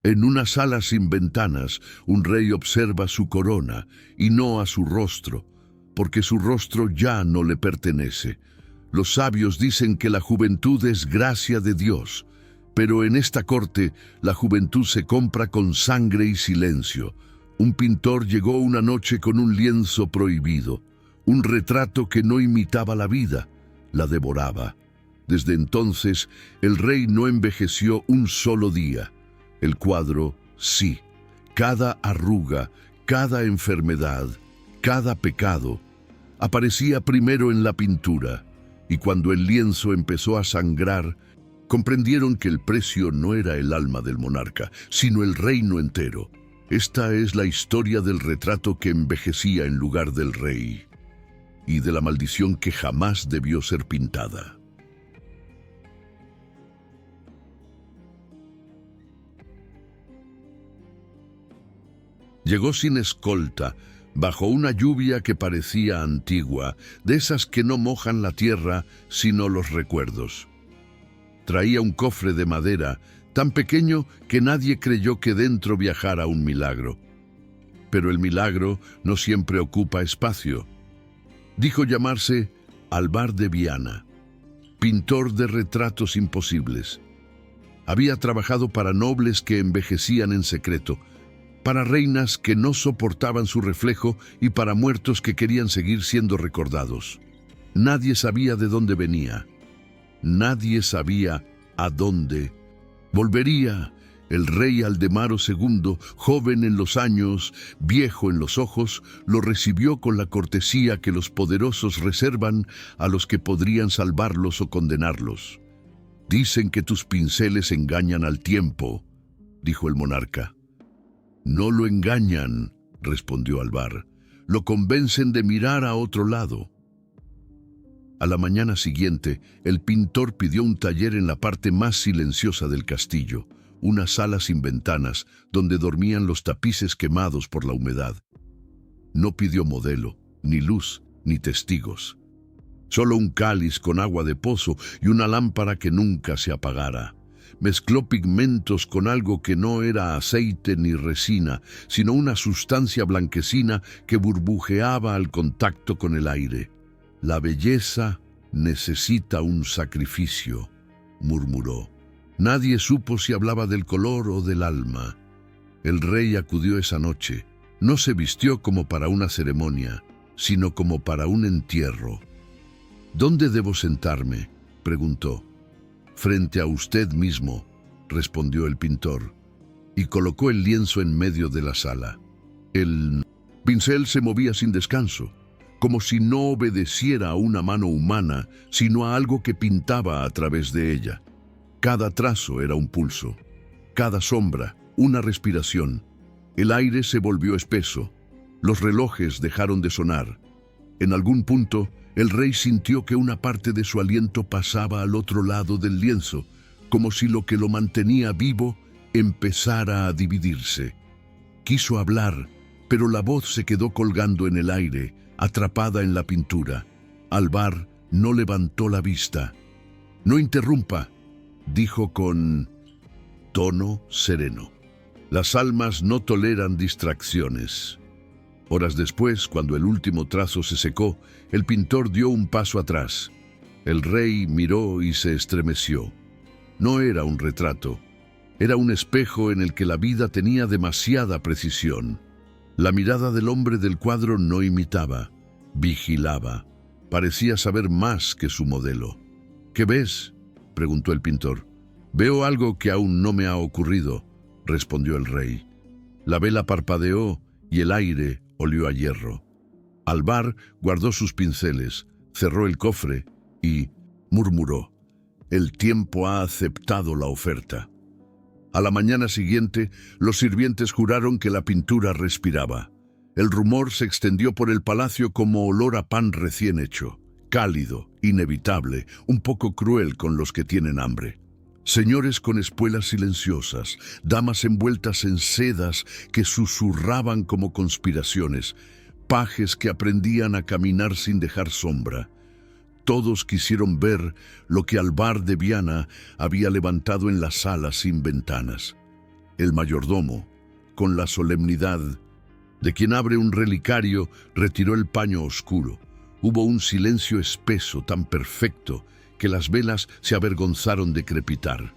En una sala sin ventanas, un rey observa su corona y no a su rostro, porque su rostro ya no le pertenece. Los sabios dicen que la juventud es gracia de Dios, pero en esta corte la juventud se compra con sangre y silencio. Un pintor llegó una noche con un lienzo prohibido, un retrato que no imitaba la vida, la devoraba. Desde entonces, el rey no envejeció un solo día. El cuadro, sí. Cada arruga, cada enfermedad, cada pecado, aparecía primero en la pintura, y cuando el lienzo empezó a sangrar, comprendieron que el precio no era el alma del monarca, sino el reino entero. Esta es la historia del retrato que envejecía en lugar del rey, y de la maldición que jamás debió ser pintada. Llegó sin escolta, bajo una lluvia que parecía antigua, de esas que no mojan la tierra, sino los recuerdos. Traía un cofre de madera, tan pequeño que nadie creyó que dentro viajara un milagro. Pero el milagro no siempre ocupa espacio. Dijo llamarse Alvar de Viana, pintor de retratos imposibles. Había trabajado para nobles que envejecían en secreto, para reinas que no soportaban su reflejo y para muertos que querían seguir siendo recordados. Nadie sabía de dónde venía. Nadie sabía a dónde volvería. El rey Aldemaro II, joven en los años, viejo en los ojos, lo recibió con la cortesía que los poderosos reservan a los que podrían salvarlos o condenarlos. «Dicen que tus pinceles engañan al tiempo», dijo el monarca. «No lo engañan», respondió Alvar. «Lo convencen de mirar a otro lado». A la mañana siguiente, el pintor pidió un taller en la parte más silenciosa del castillo, una sala sin ventanas, donde dormían los tapices quemados por la humedad. No pidió modelo, ni luz, ni testigos. Solo un cáliz con agua de pozo y una lámpara que nunca se apagara. Mezcló pigmentos con algo que no era aceite ni resina, sino una sustancia blanquecina que burbujeaba al contacto con el aire. «La belleza necesita un sacrificio», murmuró. Nadie supo si hablaba del color o del alma. El rey acudió esa noche. No se vistió como para una ceremonia, sino como para un entierro. «¿Dónde debo sentarme?», preguntó. «Frente a usted mismo», respondió el pintor, y colocó el lienzo en medio de la sala. El pincel se movía sin descanso, como si no obedeciera a una mano humana, sino a algo que pintaba a través de ella. Cada trazo era un pulso, cada sombra una respiración. El aire se volvió espeso, los relojes dejaron de sonar. En algún punto, el rey sintió que una parte de su aliento pasaba al otro lado del lienzo, como si lo que lo mantenía vivo empezara a dividirse. Quiso hablar, pero la voz se quedó colgando en el aire, atrapada en la pintura. Alvar no levantó la vista. «No interrumpa», dijo con tono sereno. «Las almas no toleran distracciones». Horas después, cuando el último trazo se secó, el pintor dio un paso atrás. El rey miró y se estremeció. No era un retrato, era un espejo en el que la vida tenía demasiada precisión. La mirada del hombre del cuadro no imitaba, vigilaba. Parecía saber más que su modelo. «¿Qué ves?», preguntó el pintor. «Veo algo que aún no me ha ocurrido», respondió el rey. La vela parpadeó y el aire olió a hierro. Alvar guardó sus pinceles, cerró el cofre y murmuró: «El tiempo ha aceptado la oferta». A la mañana siguiente, los sirvientes juraron que la pintura respiraba. El rumor se extendió por el palacio como olor a pan recién hecho, cálido, inevitable, un poco cruel con los que tienen hambre. Señores con espuelas silenciosas, damas envueltas en sedas que susurraban como conspiraciones, pajes que aprendían a caminar sin dejar sombra. Todos quisieron ver lo que Alvar de Viana había levantado en la sala sin ventanas. El mayordomo, con la solemnidad de quien abre un relicario, retiró el paño oscuro. Hubo un silencio espeso, tan perfecto, que las velas se avergonzaron de crepitar.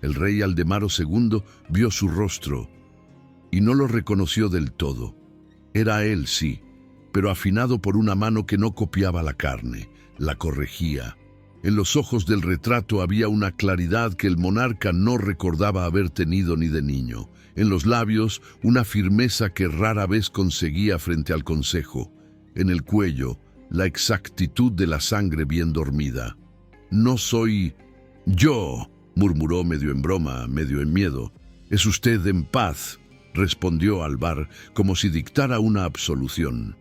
El rey Aldemaro II vio su rostro y no lo reconoció del todo. Era él, sí, pero afinado por una mano que no copiaba la carne, la corregía. En los ojos del retrato había una claridad que el monarca no recordaba haber tenido ni de niño. En los labios, una firmeza que rara vez conseguía frente al consejo. En el cuello, la exactitud de la sangre bien dormida. «No soy yo», murmuró medio en broma, medio en miedo. «Es usted en paz», respondió Alvar, como si dictara una absolución.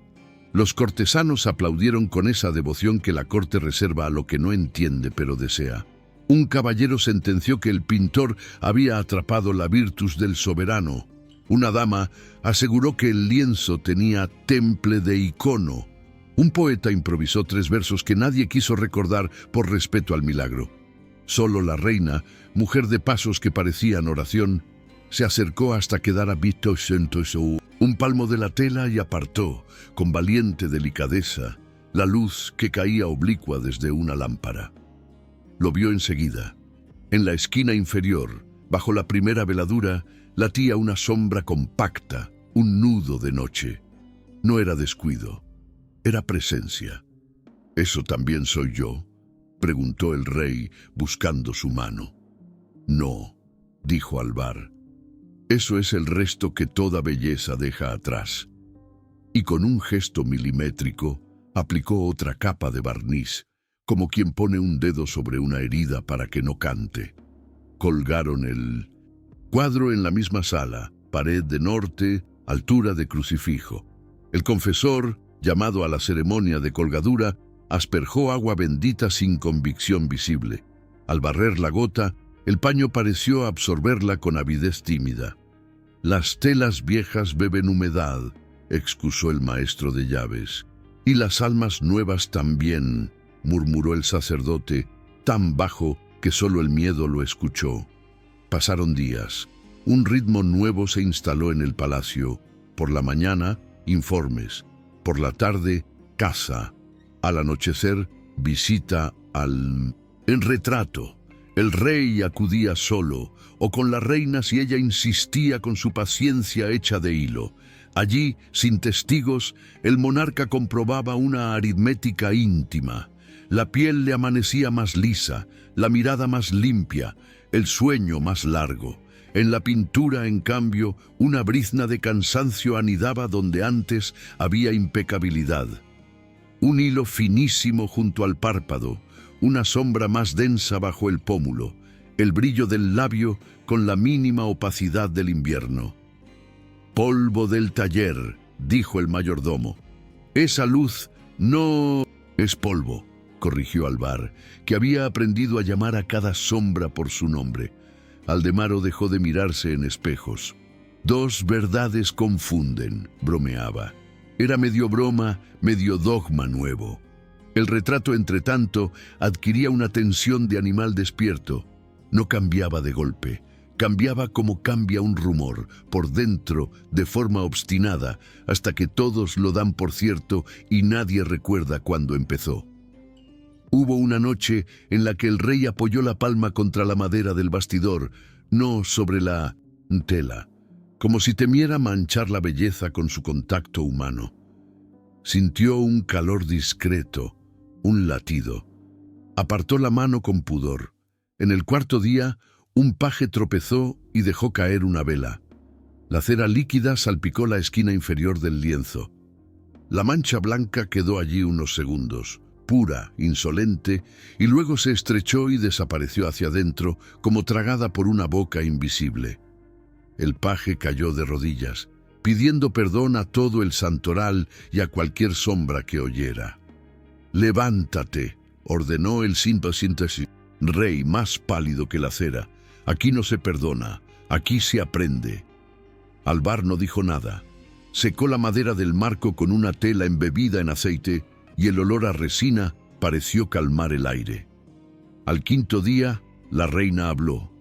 Los cortesanos aplaudieron con esa devoción que la corte reserva a lo que no entiende pero desea. Un caballero sentenció que el pintor había atrapado la virtus del soberano. Una dama aseguró que el lienzo tenía temple de icono. Un poeta improvisó 3 versos que nadie quiso recordar por respeto al milagro. Solo la reina, mujer de pasos que parecían oración, se acercó hasta quedar a vito un palmo de la tela y apartó, con valiente delicadeza, la luz que caía oblicua desde una lámpara. Lo vio enseguida. En la esquina inferior, bajo la primera veladura, latía una sombra compacta, un nudo de noche. No era descuido, era presencia. «¿Eso también soy yo?», preguntó el rey, buscando su mano. «No», dijo Alvar. «Eso es el resto que toda belleza deja atrás». Y con un gesto milimétrico, aplicó otra capa de barniz, como quien pone un dedo sobre una herida para que no cante. Colgaron el cuadro en la misma sala, pared de norte, altura de crucifijo. El confesor, llamado a la ceremonia de colgadura, asperjó agua bendita sin convicción visible. Al barrer la gota, el paño pareció absorberla con avidez tímida. «Las telas viejas beben humedad», excusó el maestro de llaves. «Y las almas nuevas también», murmuró el sacerdote, tan bajo que solo el miedo lo escuchó. Pasaron días. Un ritmo nuevo se instaló en el palacio. Por la mañana, informes. Por la tarde, caza. Al anochecer, visita al... En retrato. El rey acudía solo, o con la reina si ella insistía con su paciencia hecha de hilo. Allí, sin testigos, el monarca comprobaba una aritmética íntima. La piel le amanecía más lisa, la mirada más limpia, el sueño más largo. En la pintura, en cambio, una brizna de cansancio anidaba donde antes había impecabilidad. Un hilo finísimo junto al párpado, una sombra más densa bajo el pómulo, el brillo del labio con la mínima opacidad del invierno. «Polvo del taller», dijo el mayordomo. «Esa luz no es polvo», corrigió Alvar, que había aprendido a llamar a cada sombra por su nombre. Aldemaro dejó de mirarse en espejos. «2 verdades confunden», bromeaba. Era medio broma, medio dogma nuevo. El retrato, entretanto, adquiría una tensión de animal despierto. No cambiaba de golpe, cambiaba como cambia un rumor, por dentro, de forma obstinada, hasta que todos lo dan por cierto y nadie recuerda cuándo empezó. Hubo una noche en la que el rey apoyó la palma contra la madera del bastidor, no sobre la tela, como si temiera manchar la belleza con su contacto humano. Sintió un calor discreto, un latido. Apartó la mano con pudor. En el 4.º día, un paje tropezó y dejó caer una vela. La cera líquida salpicó la esquina inferior del lienzo. La mancha blanca quedó allí unos segundos, pura, insolente, y luego se estrechó y desapareció hacia adentro, como tragada por una boca invisible. El paje cayó de rodillas, pidiendo perdón a todo el santoral y a cualquier sombra que oyera. «Levántate», ordenó el síntesis, rey más pálido que la cera. «Aquí no se perdona, aquí se aprende». Alvar no dijo nada. Secó la madera del marco con una tela embebida en aceite y el olor a resina pareció calmar el aire. Al 5.º día, la reina habló.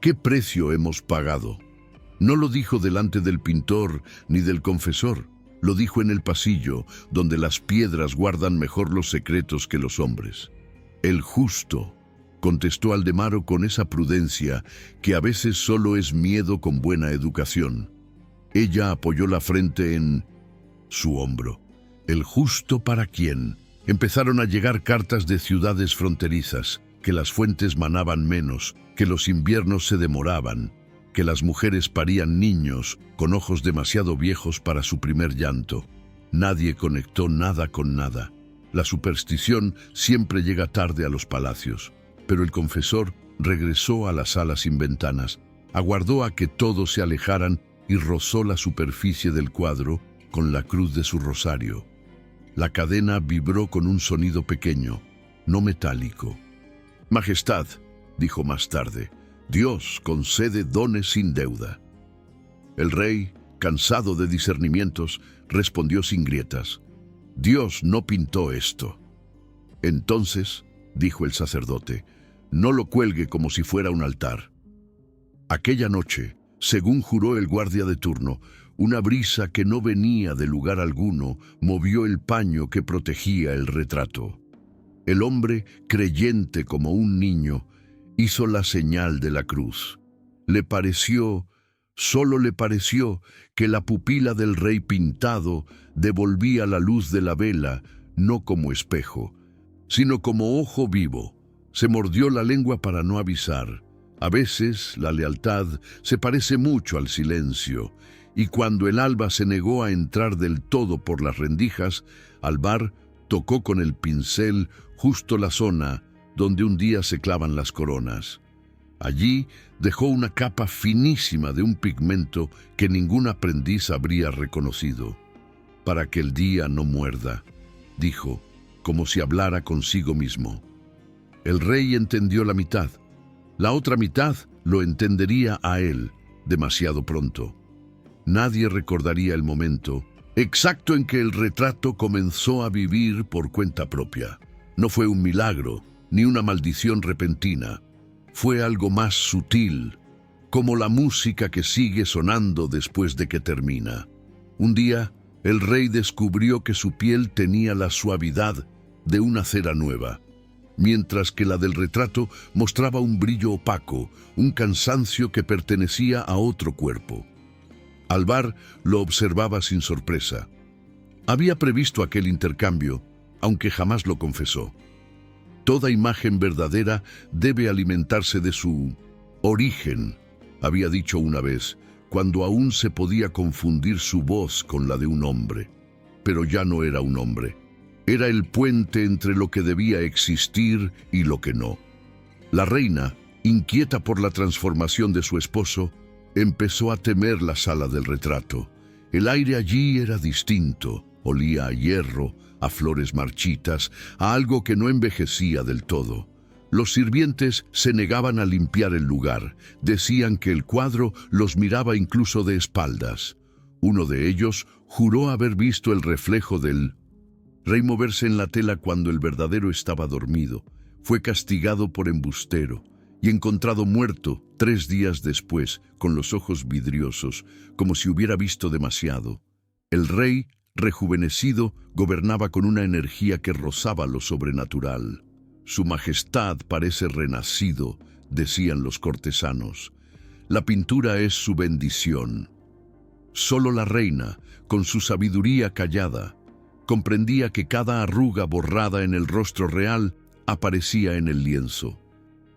«¿Qué precio hemos pagado?». No lo dijo delante del pintor ni del confesor, lo dijo en el pasillo, donde las piedras guardan mejor los secretos que los hombres. «El justo», contestó Aldemaro con esa prudencia que a veces solo es miedo con buena educación. Ella apoyó la frente en su hombro. «¿El justo para quién?» Empezaron a llegar cartas de ciudades fronterizas, que las fuentes manaban menos, que los inviernos se demoraban, que las mujeres parían niños con ojos demasiado viejos para su primer llanto. Nadie conectó nada con nada. La superstición siempre llega tarde a los palacios, pero el confesor regresó a la sala sin ventanas, aguardó a que todos se alejaran y rozó la superficie del cuadro con la cruz de su rosario. La cadena vibró con un sonido pequeño, no metálico. «Majestad», dijo más tarde, «Dios concede dones sin deuda». El rey, cansado de discernimientos, respondió sin grietas: «Dios no pintó esto». «Entonces», dijo el sacerdote, «no lo cuelgue como si fuera un altar». Aquella noche, según juró el guardia de turno, una brisa que no venía de lugar alguno movió el paño que protegía el retrato. El hombre, creyente como un niño, hizo la señal de la cruz. Solo le pareció, que la pupila del rey pintado devolvía la luz de la vela, no como espejo, sino como ojo vivo. Se mordió la lengua para no avisar. A veces la lealtad se parece mucho al silencio, y cuando el alba se negó a entrar del todo por las rendijas, Alvar tocó con el pincel justo la zona donde un día se clavan las coronas. Allí dejó una capa finísima de un pigmento que ningún aprendiz habría reconocido. «Para que el día no muerda», dijo, como si hablara consigo mismo. El rey entendió la mitad. La otra mitad lo entendería a él demasiado pronto. Nadie recordaría el momento exacto en que el retrato comenzó a vivir por cuenta propia. No fue un milagro, ni una maldición repentina. Fue algo más sutil, como la música que sigue sonando después de que termina. Un día, el rey descubrió que su piel tenía la suavidad de una cera nueva, mientras que la del retrato mostraba un brillo opaco, un cansancio que pertenecía a otro cuerpo. Alvar lo observaba sin sorpresa. Había previsto aquel intercambio, aunque jamás lo confesó. Toda imagen verdadera debe alimentarse de su origen, había dicho una vez, cuando aún se podía confundir su voz con la de un hombre. Pero ya no era un hombre. Era el puente entre lo que debía existir y lo que no. La reina, inquieta por la transformación de su esposo, empezó a temer la sala del retrato. El aire allí era distinto, olía a hierro, a flores marchitas, a algo que no envejecía del todo. Los sirvientes se negaban a limpiar el lugar, decían que el cuadro los miraba incluso de espaldas. Uno de ellos juró haber visto el reflejo del rey moverse en la tela cuando el verdadero estaba dormido. Fue castigado por embustero y encontrado muerto 3 días después, con los ojos vidriosos, como si hubiera visto demasiado. El rey, rejuvenecido, gobernaba con una energía que rozaba lo sobrenatural. «Su majestad parece renacido», decían los cortesanos. «La pintura es su bendición». Solo la reina, con su sabiduría callada, comprendía que cada arruga borrada en el rostro real aparecía en el lienzo.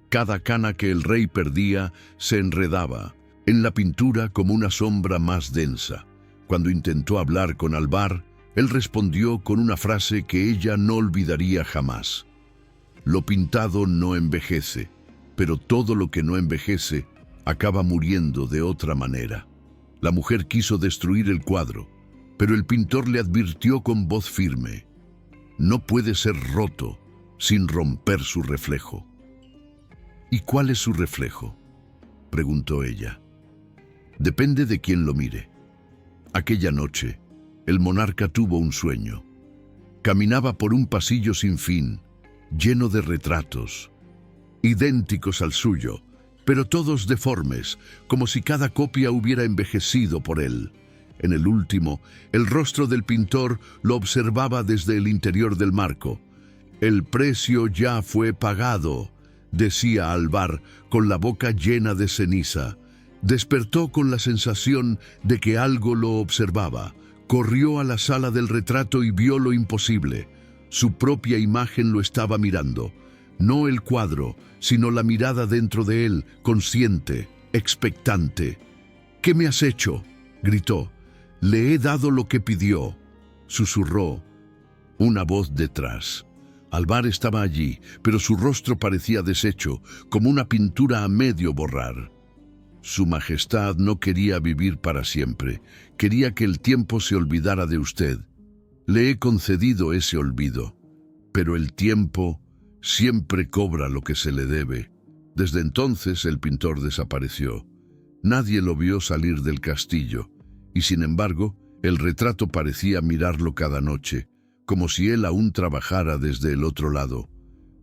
Cada cana que el rey perdía se enredaba en la pintura como una sombra más densa. Cuando intentó hablar con Alvar, él respondió con una frase que ella no olvidaría jamás. «Lo pintado no envejece, pero todo lo que no envejece acaba muriendo de otra manera». La mujer quiso destruir el cuadro, pero el pintor le advirtió con voz firme: «No puede ser roto sin romper su reflejo». «¿Y cuál es su reflejo?», preguntó ella. «Depende de quién lo mire». Aquella noche, el monarca tuvo un sueño. Caminaba por un pasillo sin fin, lleno de retratos, idénticos al suyo, pero todos deformes, como si cada copia hubiera envejecido por él. En el último, el rostro del pintor lo observaba desde el interior del marco. «El precio ya fue pagado», decía Alvar, con la boca llena de ceniza. Despertó con la sensación de que algo lo observaba. Corrió a la sala del retrato y vio lo imposible. Su propia imagen lo estaba mirando. No el cuadro, sino la mirada dentro de él, consciente, expectante. «¿Qué me has hecho?», gritó. «Le he dado lo que pidió», susurró una voz detrás. Alvar estaba allí, pero su rostro parecía deshecho, como una pintura a medio borrar. Su Majestad no quería vivir para siempre. Quería que el tiempo se olvidara de usted. Le he concedido ese olvido. Pero el tiempo siempre cobra lo que se le debe. Desde entonces el pintor desapareció. Nadie lo vio salir del castillo. Y sin embargo, el retrato parecía mirarlo cada noche, como si él aún trabajara desde el otro lado.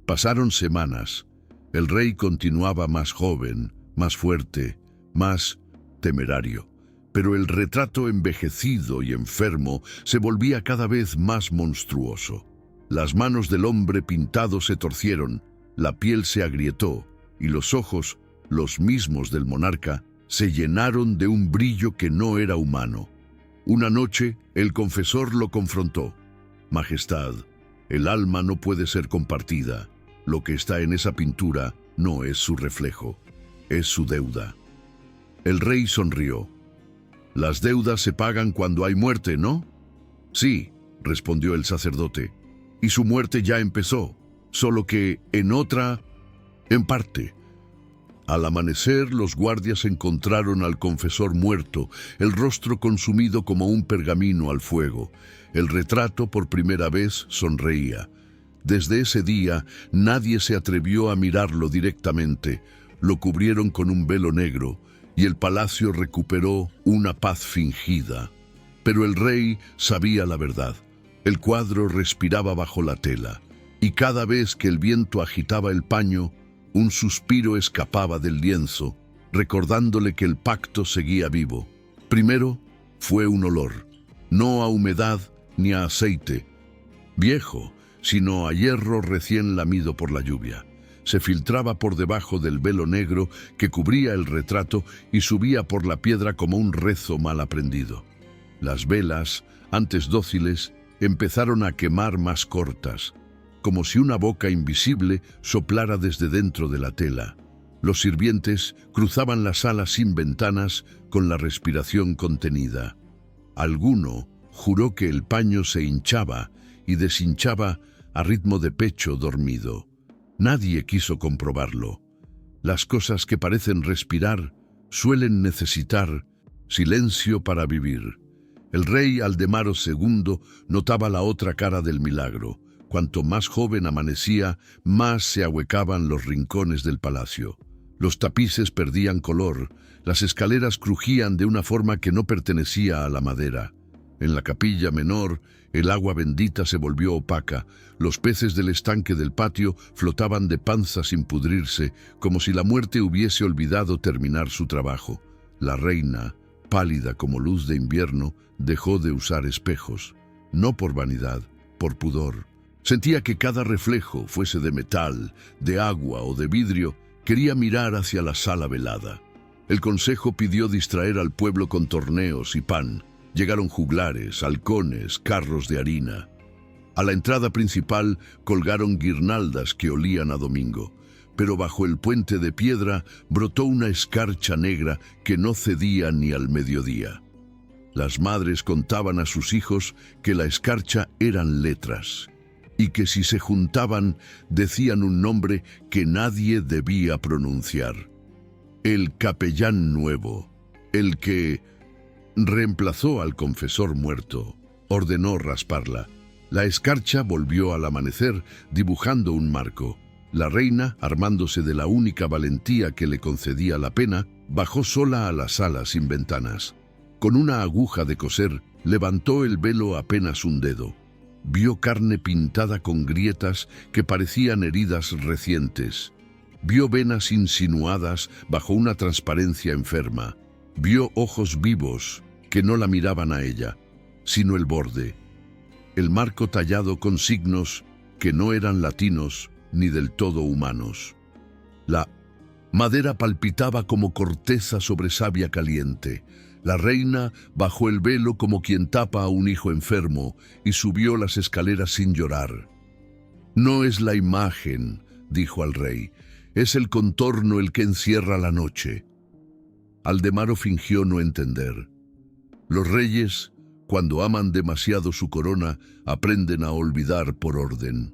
Pasaron semanas. El rey continuaba más joven, más fuerte, más temerario. Pero el retrato envejecido y enfermo se volvía cada vez más monstruoso. Las manos del hombre pintado se torcieron, la piel se agrietó, y los ojos, los mismos del monarca, se llenaron de un brillo que no era humano. Una noche, el confesor lo confrontó. «Majestad, el alma no puede ser compartida. Lo que está en esa pintura no es su reflejo, es su deuda». El rey sonrió. «Las deudas se pagan cuando hay muerte, ¿no?». «Sí», respondió el sacerdote, «y su muerte ya empezó, solo que en parte». Al amanecer, los guardias encontraron al confesor muerto, el rostro consumido como un pergamino al fuego. El retrato, por primera vez, sonreía. Desde ese día, nadie se atrevió a mirarlo directamente. Lo cubrieron con un velo negro, y el palacio recuperó una paz fingida. Pero el rey sabía la verdad. El cuadro respiraba bajo la tela, y cada vez que el viento agitaba el paño, un suspiro escapaba del lienzo, recordándole que el pacto seguía vivo. Primero fue un olor, no a humedad ni a aceite viejo, sino a hierro recién lamido por la lluvia. Se filtraba por debajo del velo negro que cubría el retrato y subía por la piedra como un rezo mal aprendido. Las velas, antes dóciles, empezaron a quemar más cortas, como si una boca invisible soplara desde dentro de la tela. Los sirvientes cruzaban la sala sin ventanas con la respiración contenida. Alguno juró que el paño se hinchaba y deshinchaba a ritmo de pecho dormido. Nadie quiso comprobarlo. Las cosas que parecen respirar suelen necesitar silencio para vivir. El rey Aldemaro II notaba la otra cara del milagro. Cuanto más joven amanecía, más se ahuecaban los rincones del palacio. Los tapices perdían color, las escaleras crujían de una forma que no pertenecía a la madera. En la capilla menor, el agua bendita se volvió opaca, los peces del estanque del patio flotaban de panza sin pudrirse, como si la muerte hubiese olvidado terminar su trabajo. La reina, pálida como luz de invierno, dejó de usar espejos, no por vanidad, por pudor. Sentía que cada reflejo, fuese de metal, de agua o de vidrio, quería mirar hacia la sala velada. El consejo pidió distraer al pueblo con torneos y pan. Llegaron juglares, halcones, carros de harina. A la entrada principal colgaron guirnaldas que olían a domingo, pero bajo el puente de piedra brotó una escarcha negra que no cedía ni al mediodía. Las madres contaban a sus hijos que la escarcha eran letras, y que si se juntaban decían un nombre que nadie debía pronunciar. El capellán nuevo, el que reemplazó al confesor muerto, ordenó rasparla. La escarcha volvió al amanecer dibujando un marco. La reina, armándose de la única valentía que le concedía la pena, bajó sola a la sala sin ventanas. Con una aguja de coser, levantó el velo apenas un dedo. Vio carne pintada con grietas que parecían heridas recientes. Vio venas insinuadas bajo una transparencia enferma. Vio ojos vivos que no la miraban a ella, sino el borde. El marco tallado con signos que no eran latinos ni del todo humanos. La madera palpitaba como corteza sobre savia caliente. La reina bajó el velo como quien tapa a un hijo enfermo y subió las escaleras sin llorar. «No es la imagen», dijo al rey, «es el contorno el que encierra la noche». Aldemaro fingió no entender. Los reyes, cuando aman demasiado su corona, aprenden a olvidar por orden.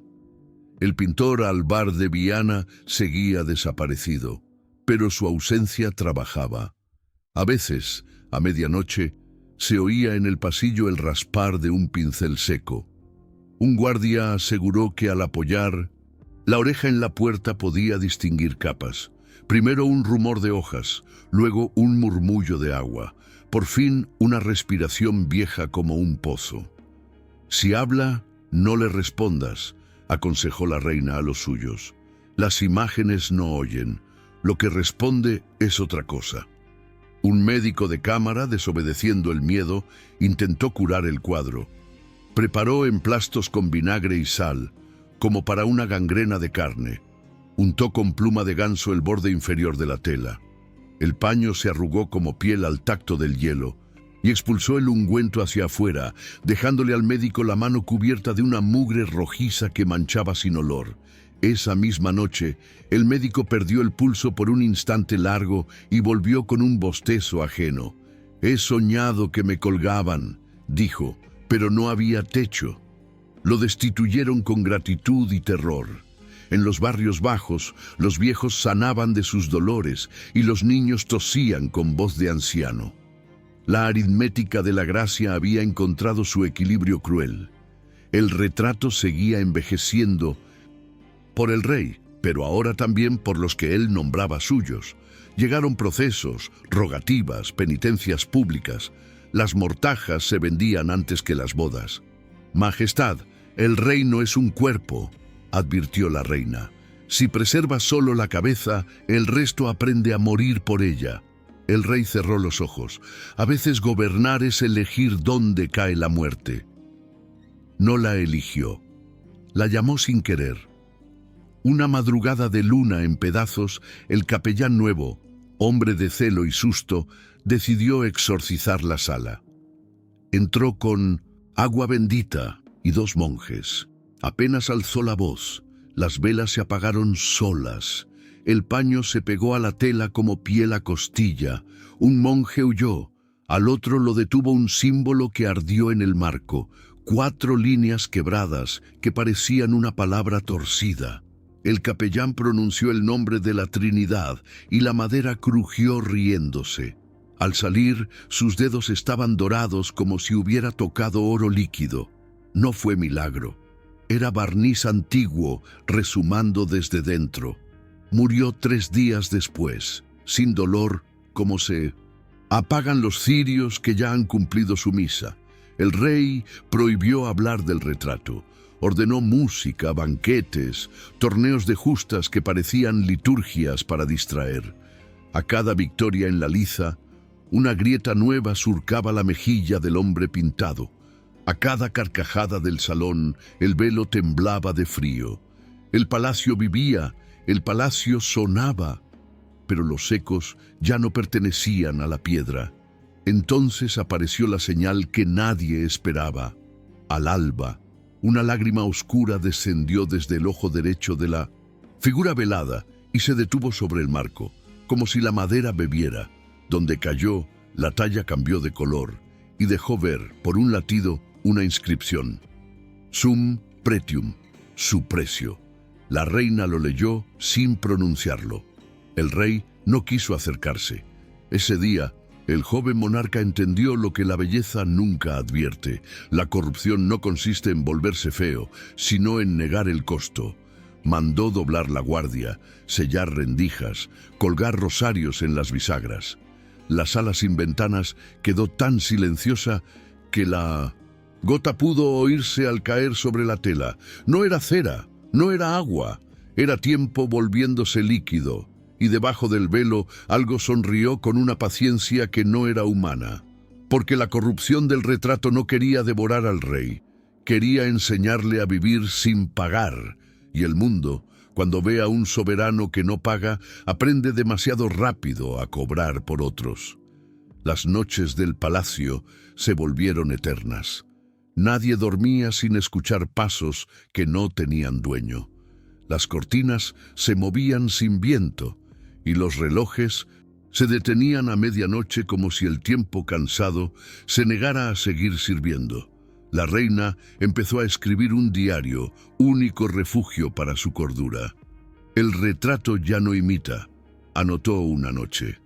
El pintor Alvar de Viana seguía desaparecido, pero su ausencia trabajaba. A veces, a medianoche, se oía en el pasillo el raspar de un pincel seco. Un guardia aseguró que al apoyar la oreja en la puerta podía distinguir capas. Primero un rumor de hojas, luego un murmullo de agua, por fin una respiración vieja como un pozo. «Si habla, no le respondas», aconsejó la reina a los suyos. «Las imágenes no oyen, lo que responde es otra cosa». Un médico de cámara, desobedeciendo el miedo, intentó curar el cuadro. Preparó emplastos con vinagre y sal, como para una gangrena de carne. Untó con pluma de ganso el borde inferior de la tela. El paño se arrugó como piel al tacto del hielo y expulsó el ungüento hacia afuera, dejándole al médico la mano cubierta de una mugre rojiza que manchaba sin olor. Esa misma noche, el médico perdió el pulso por un instante largo y volvió con un bostezo ajeno. «He soñado que me colgaban», dijo, «pero no había techo». Lo destituyeron con gratitud y terror. En los barrios bajos, los viejos sanaban de sus dolores y los niños tosían con voz de anciano. La aritmética de la gracia había encontrado su equilibrio cruel. El retrato seguía envejeciendo por el rey, pero ahora también por los que él nombraba suyos. Llegaron procesos, rogativas, penitencias públicas. Las mortajas se vendían antes que las bodas. «Majestad, el reino es un cuerpo», advirtió la reina. «Si preserva solo la cabeza, el resto aprende a morir por ella». El rey cerró los ojos. A veces gobernar es elegir dónde cae la muerte. No la eligió. La llamó sin querer. Una madrugada de luna en pedazos, el capellán nuevo, hombre de celo y susto, decidió exorcizar la sala. Entró con agua bendita y 2 monjes. Apenas alzó la voz, las velas se apagaron solas. El paño se pegó a la tela como piel a costilla. Un monje huyó. Al otro lo detuvo un símbolo que ardió en el marco. 4 líneas quebradas que parecían una palabra torcida. El capellán pronunció el nombre de la Trinidad y la madera crujió riéndose. Al salir, sus dedos estaban dorados como si hubiera tocado oro líquido. No fue milagro. Era barniz antiguo rezumando desde dentro. Murió 3 días después, sin dolor, como se apagan los cirios que ya han cumplido su misa. El rey prohibió hablar del retrato. Ordenó música, banquetes, torneos de justas que parecían liturgias para distraer. A cada victoria en la liza, una grieta nueva surcaba la mejilla del hombre pintado. A cada carcajada del salón, el velo temblaba de frío. El palacio vivía, el palacio sonaba, pero los ecos ya no pertenecían a la piedra. Entonces apareció la señal que nadie esperaba. Al alba, una lágrima oscura descendió desde el ojo derecho de la figura velada y se detuvo sobre el marco, como si la madera bebiera. Donde cayó, la talla cambió de color y dejó ver, por un latido, una inscripción. Sum pretium, su precio. La reina lo leyó sin pronunciarlo. El rey no quiso acercarse. Ese día, el joven monarca entendió lo que la belleza nunca advierte. La corrupción no consiste en volverse feo, sino en negar el costo. Mandó doblar la guardia, sellar rendijas, colgar rosarios en las bisagras. La sala sin ventanas quedó tan silenciosa que la gota pudo oírse al caer sobre la tela. No era cera, no era agua, Era tiempo volviéndose líquido, y debajo del velo algo sonrió con una paciencia que no era humana, porque la corrupción del retrato no quería devorar al rey, quería enseñarle a vivir sin pagar, y el mundo, cuando ve a un soberano que no paga, aprende demasiado rápido a cobrar por otros. Las noches del palacio se volvieron eternas. Nadie dormía sin escuchar pasos que no tenían dueño. Las cortinas se movían sin viento y los relojes se detenían a medianoche como si el tiempo cansado se negara a seguir sirviendo. La reina empezó a escribir un diario, único refugio para su cordura. El retrato ya no imita, anotó una noche.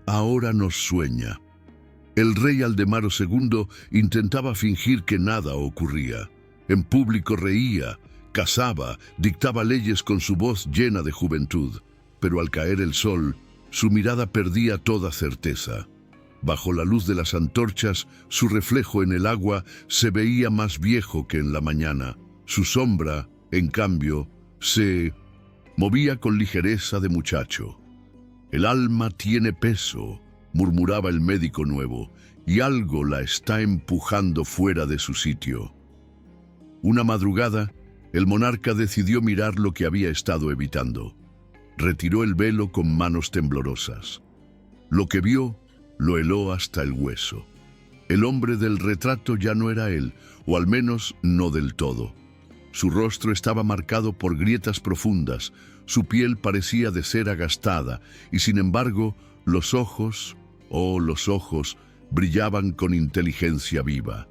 Ahora nos sueña. El rey Aldemaro II intentaba fingir que nada ocurría. En público reía, cazaba, dictaba leyes con su voz llena de juventud, pero al caer el sol, su mirada perdía toda certeza. Bajo la luz de las antorchas, su reflejo en el agua se veía más viejo que en la mañana. Su sombra, en cambio, se movía con ligereza de muchacho. El alma tiene peso, murmuraba el médico nuevo, y algo la está empujando fuera de su sitio. Una madrugada, el monarca decidió mirar lo que había estado evitando. Retiró el velo con manos temblorosas. Lo que vio lo heló hasta el hueso. El hombre del retrato ya no era él, o al menos no del todo. Su rostro estaba marcado por grietas profundas, su piel parecía de cera gastada, y sin embargo, los ojos, los ojos, brillaban con inteligencia viva.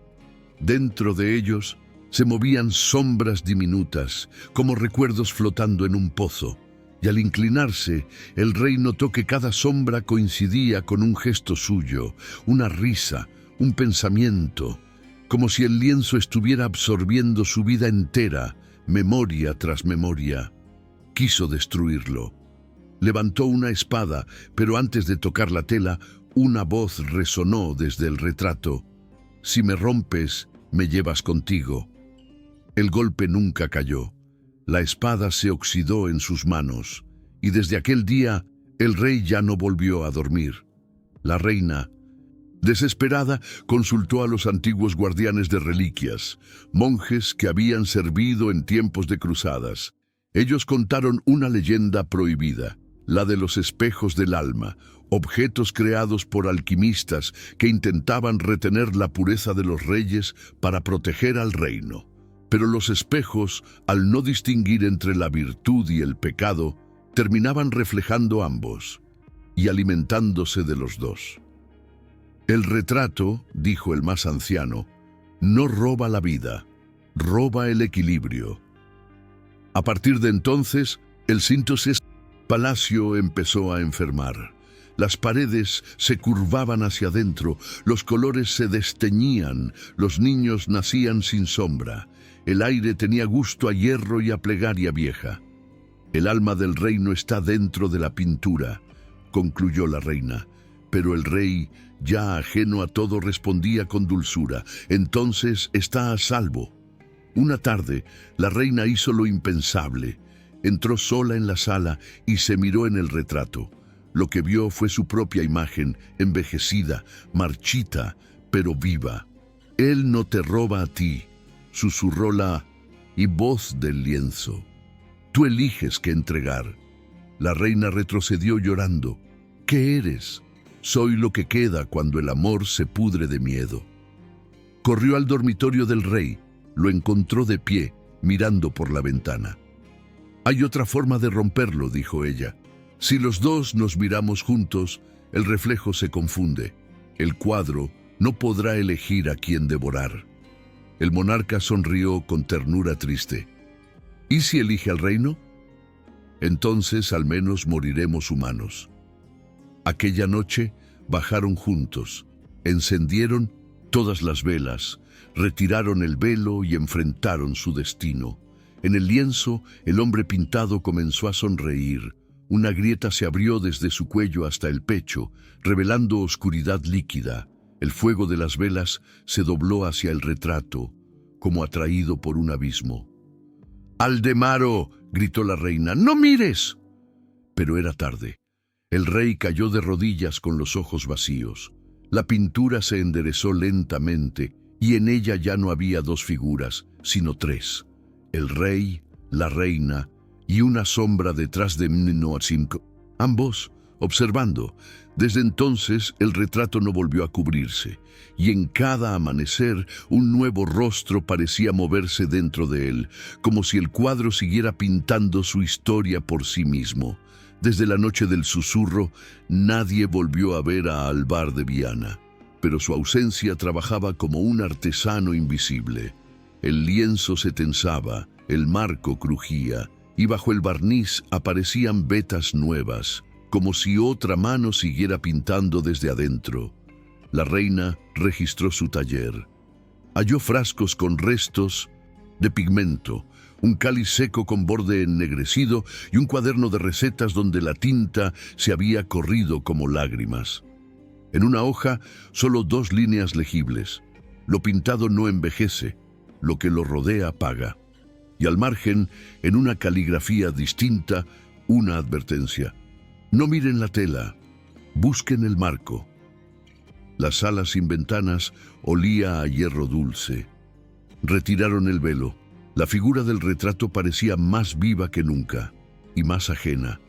Dentro de ellos se movían sombras diminutas, como recuerdos flotando en un pozo. Y al inclinarse, el rey notó que cada sombra coincidía con un gesto suyo, una risa, un pensamiento, como si el lienzo estuviera absorbiendo su vida entera, memoria tras memoria. Quiso destruirlo. Levantó una espada, pero antes de tocar la tela, una voz resonó desde el retrato. «Si me rompes, me llevas contigo». El golpe nunca cayó. La espada se oxidó en sus manos, y desde aquel día el rey ya no volvió a dormir. La reina, desesperada, consultó a los antiguos guardianes de reliquias, monjes que habían servido en tiempos de cruzadas. Ellos contaron una leyenda prohibida, la de los espejos del alma, objetos creados por alquimistas que intentaban retener la pureza de los reyes para proteger al reino. Pero los espejos, al no distinguir entre la virtud y el pecado, terminaban reflejando ambos y alimentándose de los dos. El retrato, dijo el más anciano, no roba la vida, roba el equilibrio. A partir de entonces, el palacio empezó a enfermar. Las paredes se curvaban hacia adentro, los colores se desteñían, los niños nacían sin sombra. El aire tenía gusto a hierro y a plegaria vieja. El alma del reino está dentro de la pintura, concluyó la reina, pero el rey, ya ajeno a todo, respondía con dulzura. Entonces está a salvo. Una tarde, la reina hizo lo impensable. Entró sola en la sala y se miró en el retrato. Lo que vio fue su propia imagen, envejecida, marchita, pero viva. Él no te roba a ti, susurró la voz del lienzo. Tú eliges qué entregar. La reina retrocedió llorando. ¿Qué eres? Soy lo que queda cuando el amor se pudre de miedo. Corrió al dormitorio del rey. Lo encontró de pie, mirando por la ventana. Hay otra forma de romperlo, dijo ella. Si los dos nos miramos juntos, el reflejo se confunde. El cuadro no podrá elegir a quién devorar. El monarca sonrió con ternura triste. ¿Y si elige al reino? Entonces al menos moriremos humanos. Aquella noche bajaron juntos, encendieron todas las velas, retiraron el velo y enfrentaron su destino. En el lienzo, el hombre pintado comenzó a sonreír. Una grieta se abrió desde su cuello hasta el pecho, revelando oscuridad líquida. El fuego de las velas se dobló hacia el retrato, como atraído por un abismo. «Aldemaro», gritó la reina. ¡No mires! Pero era tarde. El rey cayó de rodillas con los ojos vacíos. La pintura se enderezó lentamente y en ella ya no había dos figuras, sino tres: el rey, la reina y una sombra detrás de Mnoatzin, ambos observando. Desde entonces el retrato no volvió a cubrirse, y en cada amanecer un nuevo rostro parecía moverse dentro de él, como si el cuadro siguiera pintando su historia por sí mismo. Desde la noche del susurro, nadie volvió a ver a Alvar de Viana, pero su ausencia trabajaba como un artesano invisible. El lienzo se tensaba, el marco crujía, y bajo el barniz aparecían vetas nuevas, como si otra mano siguiera pintando desde adentro. La reina registró su taller. Halló frascos con restos de pigmento, un cáliz seco con borde ennegrecido y un cuaderno de recetas donde la tinta se había corrido como lágrimas. En una hoja, solo 2 líneas legibles. Lo pintado no envejece, lo que lo rodea paga. Y al margen, en una caligrafía distinta, una advertencia: no miren la tela, busquen el marco. La sala sin ventanas olía a hierro dulce. Retiraron el velo. La figura del retrato parecía más viva que nunca y más ajena.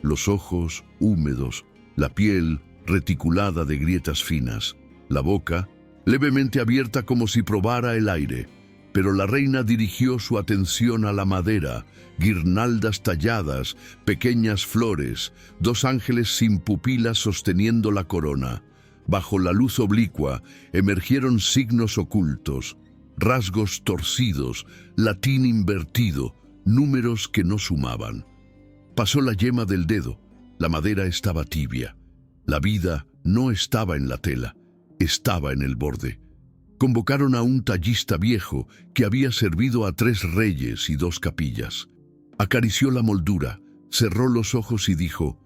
Los ojos húmedos, la piel reticulada de grietas finas, la boca levemente abierta como si probara el aire. Pero la reina dirigió su atención a la madera: guirnaldas talladas, pequeñas flores, 2 ángeles sin pupilas sosteniendo la corona. Bajo la luz oblicua emergieron signos ocultos, rasgos torcidos, latín invertido, números que no sumaban. Pasó la yema del dedo. La madera estaba tibia. La vida no estaba en la tela, estaba en el borde. Convocaron a un tallista viejo que había servido a 3 reyes y 2 capillas. Acarició la moldura, cerró los ojos y dijo: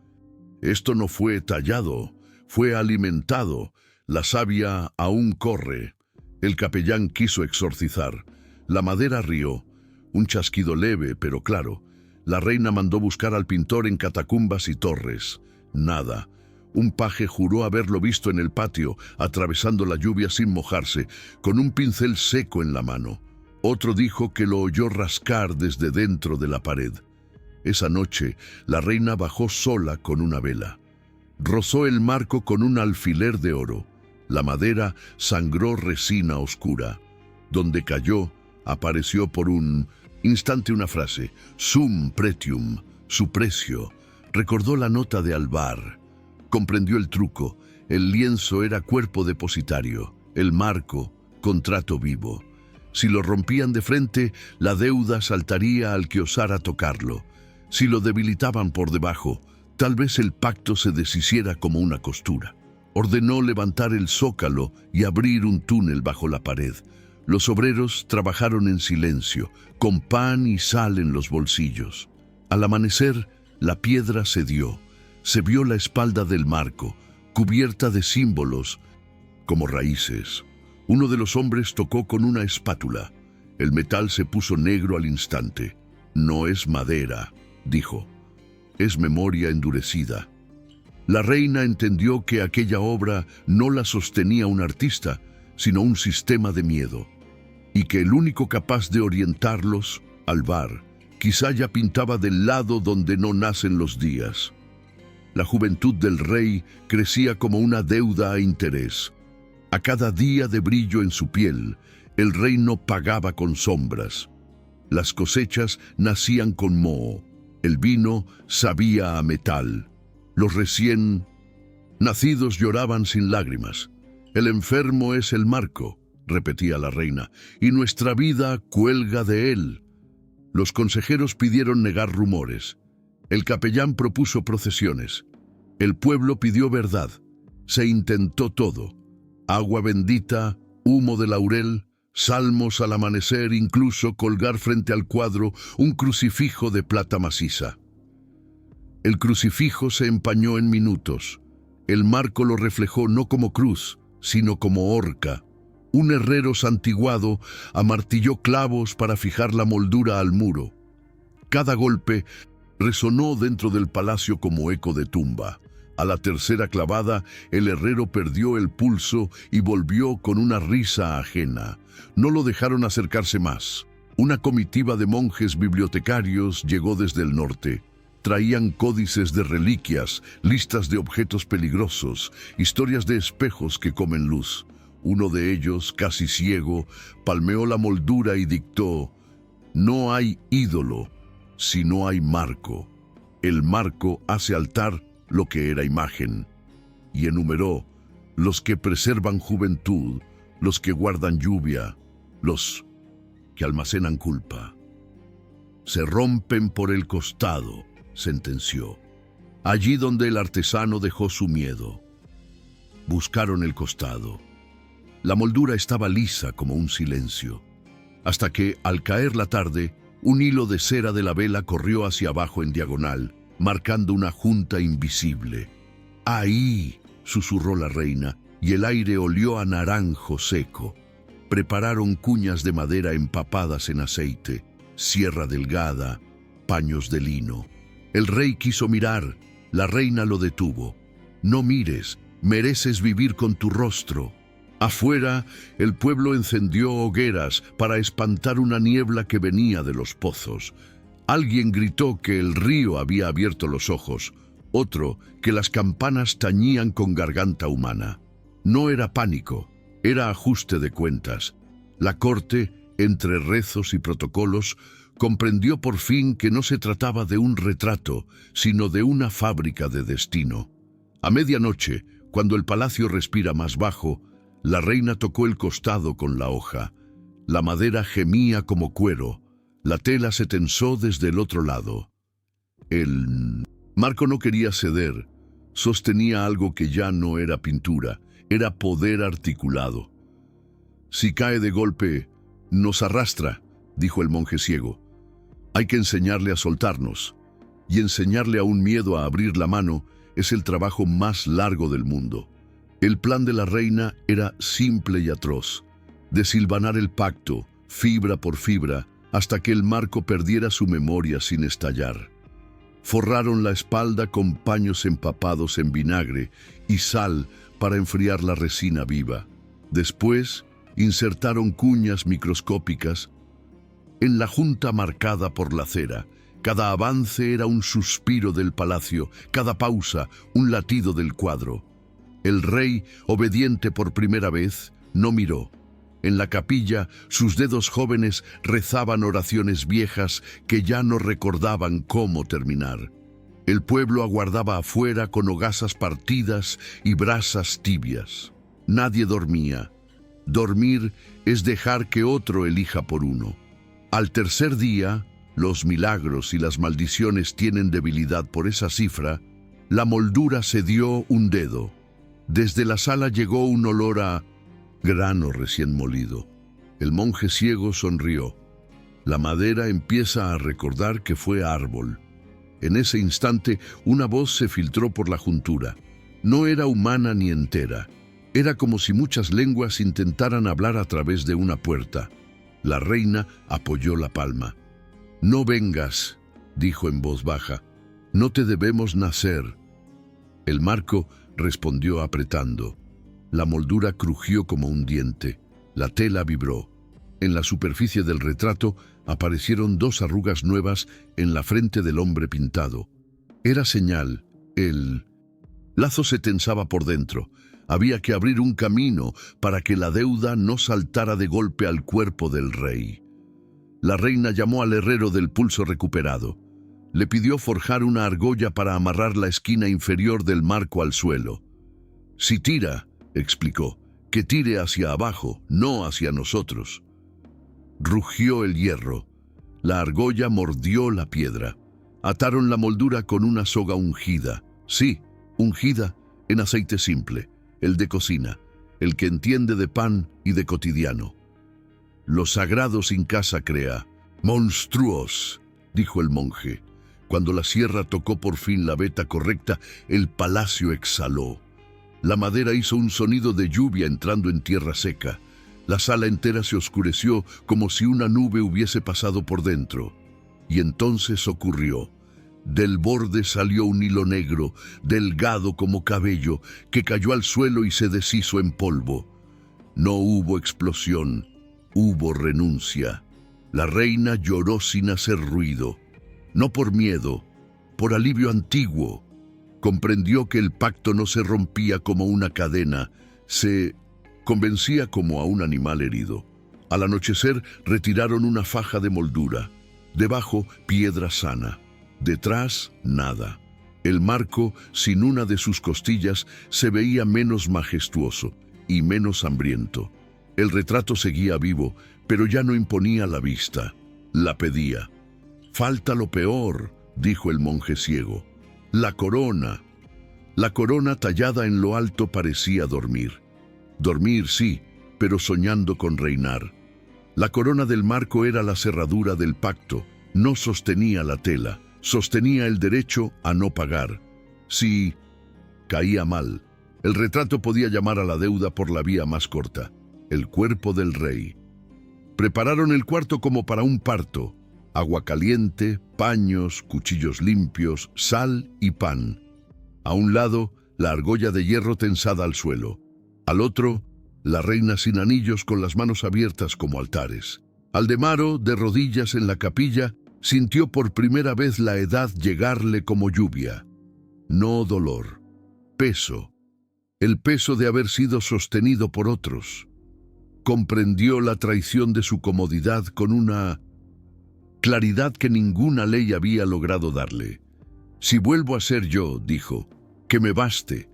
«Esto no fue tallado, fue alimentado. La savia aún corre». El capellán quiso exorcizar. La madera rió. Un chasquido leve, pero claro. La reina mandó buscar al pintor en catacumbas y torres. Nada. Un paje juró haberlo visto en el patio, atravesando la lluvia sin mojarse, con un pincel seco en la mano. Otro dijo que lo oyó rascar desde dentro de la pared. Esa noche, la reina bajó sola con una vela. Rozó el marco con un alfiler de oro. La madera sangró resina oscura. Donde cayó, apareció por un instante una frase: «Sum pretium», su precio. Recordó la nota de Alvar. Comprendió el truco. El lienzo era cuerpo depositario, el marco, contrato vivo. Si lo rompían de frente, la deuda saltaría al que osara tocarlo. Si lo debilitaban por debajo, tal vez el pacto se deshiciera como una costura. Ordenó levantar el zócalo y abrir un túnel bajo la pared. Los obreros trabajaron en silencio, con pan y sal en los bolsillos. Al amanecer, la piedra cedió. Se vio la espalda del marco, cubierta de símbolos como raíces. Uno de los hombres tocó con una espátula. El metal se puso negro al instante. «No es madera», dijo. «Es memoria endurecida». La reina entendió que aquella obra no la sostenía un artista, sino un sistema de miedo, y que el único capaz de orientarlos, Alvar, quizá ya pintaba del lado donde no nacen los días. La juventud del rey crecía como una deuda a interés. A cada día de brillo en su piel, el reino pagaba con sombras. Las cosechas nacían con moho, el vino sabía a metal. Los recién nacidos lloraban sin lágrimas. «El enfermo es el marco», repetía la reina, «y nuestra vida cuelga de él». Los consejeros pidieron negar rumores. El capellán propuso procesiones. El pueblo pidió verdad. Se intentó todo. Agua bendita, humo de laurel, salmos al amanecer, incluso colgar frente al cuadro un crucifijo de plata maciza. El crucifijo se empañó en minutos. El marco lo reflejó no como cruz, sino como horca. Un herrero santiguado amartilló clavos para fijar la moldura al muro. Cada golpe resonó dentro del palacio como eco de tumba. A la tercera clavada, el herrero perdió el pulso y volvió con una risa ajena. No lo dejaron acercarse más. Una comitiva de monjes bibliotecarios llegó desde el norte. Traían códices de reliquias, listas de objetos peligrosos, historias de espejos que comen luz. Uno de ellos, casi ciego, palmeó la moldura y dictó: «No hay ídolo si no hay marco. El marco hace altar lo que era imagen». Y enumeró: los que preservan juventud, los que guardan lluvia, los que almacenan culpa. Se rompen por el costado, sentenció, allí donde el artesano dejó su miedo. Buscaron el costado. La moldura estaba lisa como un silencio, hasta que, al caer la tarde, un hilo de cera de la vela corrió hacia abajo en diagonal, marcando una junta invisible. «Ahí», susurró la reina, y el aire olió a naranjo seco. Prepararon cuñas de madera empapadas en aceite, sierra delgada, paños de lino. El rey quiso mirar, la reina lo detuvo. «No mires, mereces vivir con tu rostro». Afuera, el pueblo encendió hogueras para espantar una niebla que venía de los pozos. Alguien gritó que el río había abierto los ojos, otro que las campanas tañían con garganta humana. No era pánico, era ajuste de cuentas. La corte, entre rezos y protocolos, comprendió por fin que no se trataba de un retrato, sino de una fábrica de destino. A medianoche, cuando el palacio respira más bajo, la reina tocó el costado con la hoja. La madera gemía como cuero. La tela se tensó desde el otro lado. El marco no quería ceder. Sostenía algo que ya no era pintura, era poder articulado. «Si cae de golpe, nos arrastra», dijo el monje ciego. «Hay que enseñarle a soltarnos, y enseñarle a un miedo a abrir la mano es el trabajo más largo del mundo». El plan de la reina era simple y atroz: desilvanar el pacto, fibra por fibra, hasta que el marco perdiera su memoria sin estallar. Forraron la espalda con paños empapados en vinagre y sal para enfriar la resina viva. Después, insertaron cuñas microscópicas en la junta marcada por la cera. Cada avance era un suspiro del palacio, cada pausa un latido del cuadro. El rey, obediente por primera vez, no miró. En la capilla, sus dedos jóvenes rezaban oraciones viejas que ya no recordaban cómo terminar. El pueblo aguardaba afuera con hogazas partidas y brasas tibias. Nadie dormía. Dormir es dejar que otro elija por uno. Al tercer día, los milagros y las maldiciones tienen debilidad por esa cifra, la moldura cedió un dedo. Desde la sala llegó un olor a grano recién molido. El monje ciego sonrió. La madera empieza a recordar que fue árbol. En ese instante, una voz se filtró por la juntura. No era humana ni entera. Era como si muchas lenguas intentaran hablar a través de una puerta. La reina apoyó la palma. «No vengas», dijo en voz baja. «No te debemos nacer». El marco respondió apretando. La moldura crujió como un diente. La tela vibró. En la superficie del retrato aparecieron 2 arrugas nuevas en la frente del hombre pintado. Era señal. El lazo se tensaba por dentro. Había que abrir un camino para que la deuda no saltara de golpe al cuerpo del rey. La reina llamó al herrero del pulso recuperado. Le pidió forjar una argolla para amarrar la esquina inferior del marco al suelo. «Si tira», explicó, «que tire hacia abajo, no hacia nosotros». Rugió el hierro. La argolla mordió la piedra. Ataron la moldura con una soga ungida. Sí, ungida en aceite simple, el de cocina, el que entiende de pan y de cotidiano. «Lo sagrado sin casa crea». «Monstruos», dijo el monje. Cuando la sierra tocó por fin la veta correcta, el palacio exhaló. La madera hizo un sonido de lluvia entrando en tierra seca. La sala entera se oscureció como si una nube hubiese pasado por dentro. Y entonces ocurrió. Del borde salió un hilo negro, delgado como cabello, que cayó al suelo y se deshizo en polvo. No hubo explosión, hubo renuncia. La reina lloró sin hacer ruido, no por miedo, por alivio antiguo. Comprendió que el pacto no se rompía como una cadena, se convencía como a un animal herido. Al anochecer retiraron una faja de moldura, debajo piedra sana, detrás nada. El marco, sin una de sus costillas, se veía menos majestuoso y menos hambriento. El retrato seguía vivo, pero ya no imponía la vista, la pedía. «Falta lo peor», dijo el monje ciego. «La corona». La corona tallada en lo alto parecía dormir. Dormir, sí, pero soñando con reinar. La corona del marco era la cerradura del pacto, no sostenía la tela, sostenía el derecho a no pagar. Si caía mal, el retrato podía llamar a la deuda por la vía más corta, el cuerpo del rey. Prepararon el cuarto como para un parto: agua caliente, paños, cuchillos limpios, sal y pan. A un lado, la argolla de hierro tensada al suelo. Al otro, la reina sin anillos con las manos abiertas como altares. Aldemaro, de rodillas en la capilla, sintió por primera vez la edad llegarle como lluvia. No dolor, peso. El peso de haber sido sostenido por otros. Comprendió la traición de su comodidad con una claridad que ninguna ley había logrado darle. «Si vuelvo a ser yo», dijo, «que me baste».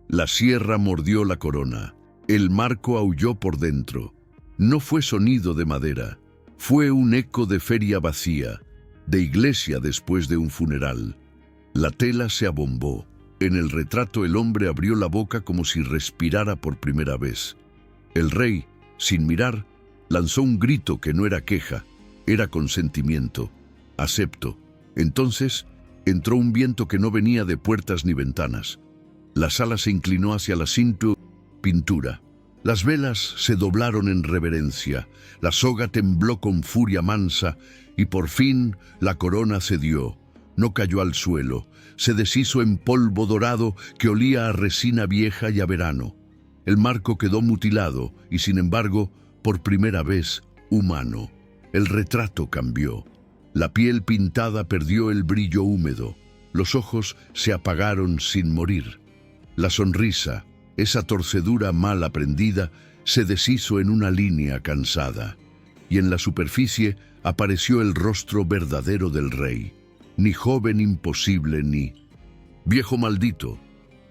La sierra mordió la corona. El marco aulló por dentro. No fue sonido de madera. Fue un eco de feria vacía, de iglesia después de un funeral. La tela se abombó. En el retrato el hombre abrió la boca como si respirara por primera vez. El rey, sin mirar, lanzó un grito que no era queja, era consentimiento. «Acepto». Entonces entró un viento que no venía de puertas ni ventanas. La sala se inclinó hacia la pintura. Las velas se doblaron en reverencia, la soga tembló con furia mansa y por fin la corona cedió. No cayó al suelo, se deshizo en polvo dorado que olía a resina vieja y a verano. El marco quedó mutilado y, sin embargo, por primera vez, humano. El retrato cambió. La piel pintada perdió el brillo húmedo. Los ojos se apagaron sin morir. La sonrisa, esa torcedura mal aprendida, se deshizo en una línea cansada. Y en la superficie apareció el rostro verdadero del rey. Ni joven imposible ni viejo maldito.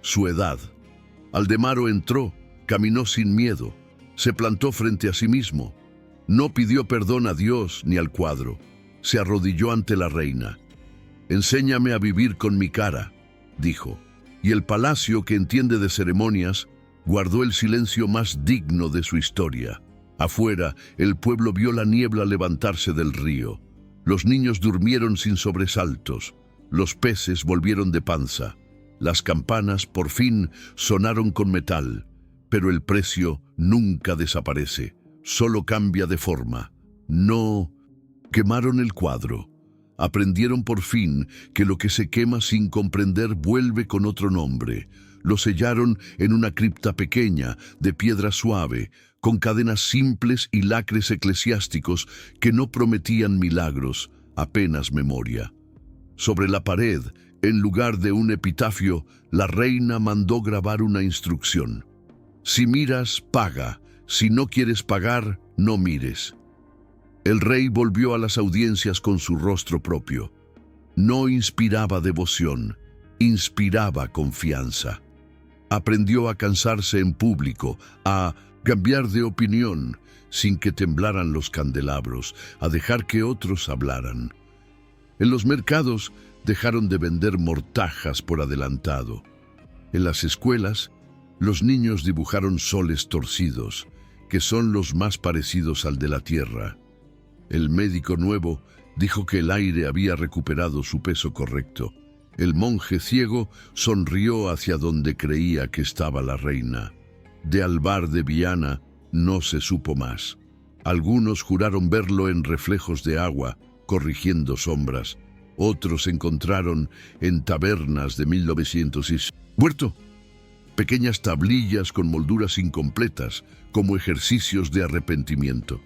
Su edad. Aldemaro entró, caminó sin miedo, se plantó frente a sí mismo. No pidió perdón a Dios ni al cuadro. Se arrodilló ante la reina. «Enséñame a vivir con mi cara», dijo. Y el palacio, que entiende de ceremonias, guardó el silencio más digno de su historia. Afuera, el pueblo vio la niebla levantarse del río. Los niños durmieron sin sobresaltos. Los peces volvieron de panza. Las campanas, por fin, sonaron con metal. Pero el precio nunca desaparece, solo cambia de forma. No quemaron el cuadro. Aprendieron por fin que lo que se quema sin comprender vuelve con otro nombre. Lo sellaron en una cripta pequeña, de piedra suave, con cadenas simples y lacres eclesiásticos que no prometían milagros, apenas memoria. Sobre la pared, en lugar de un epitafio, la reina mandó grabar una instrucción. «Si miras, paga. Si no quieres pagar, no mires». El rey volvió a las audiencias con su rostro propio. No inspiraba devoción, inspiraba confianza. Aprendió a cansarse en público, a cambiar de opinión sin que temblaran los candelabros, a dejar que otros hablaran. En los mercados dejaron de vender mortajas por adelantado. En las escuelas, los niños dibujaron soles torcidos, que son los más parecidos al de la tierra. El médico nuevo dijo que el aire había recuperado su peso correcto. El monje ciego sonrió hacia donde creía que estaba la reina. De Alvar de Viana no se supo más. Algunos juraron verlo en reflejos de agua, corrigiendo sombras. Otros encontraron en tabernas de 1900 muerto pequeñas tablillas con molduras incompletas como ejercicios de arrepentimiento.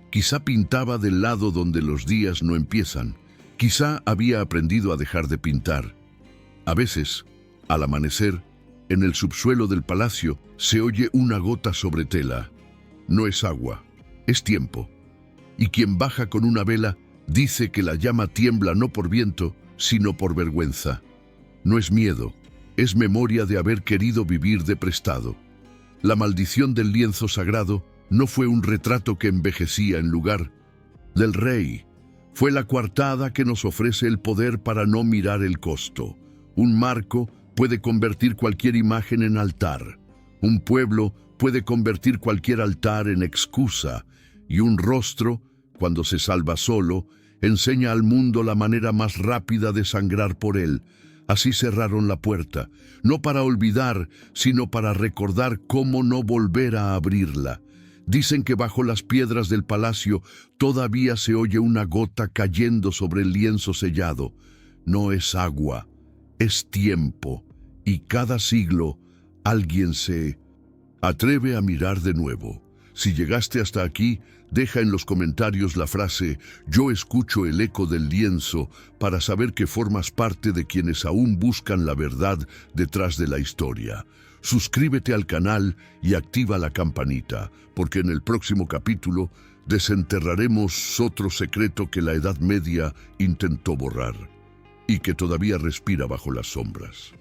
Quizá pintaba del lado donde los días no empiezan. Quizá había aprendido a dejar de pintar. A veces, al amanecer, en el subsuelo del palacio se oye una gota sobre tela. No es agua, es tiempo. Y quien baja con una vela dice que la llama tiembla no por viento, sino por vergüenza. No es miedo, es memoria de haber querido vivir de prestado. La maldición del lienzo sagrado no fue un retrato que envejecía en lugar del rey. Fue la coartada que nos ofrece el poder para no mirar el costo. Un marco puede convertir cualquier imagen en altar. Un pueblo puede convertir cualquier altar en excusa. Y un rostro, cuando se salva solo, enseña al mundo la manera más rápida de sangrar por él. Así cerraron la puerta, no para olvidar, sino para recordar cómo no volver a abrirla. Dicen que bajo las piedras del palacio todavía se oye una gota cayendo sobre el lienzo sellado. No es agua, es tiempo, y cada siglo alguien se atreve a mirar de nuevo. Si llegaste hasta aquí, deja en los comentarios la frase «Yo escucho el eco del lienzo» para saber que formas parte de quienes aún buscan la verdad detrás de la historia. Suscríbete al canal y activa la campanita, porque en el próximo capítulo desenterraremos otro secreto que la Edad Media intentó borrar y que todavía respira bajo las sombras.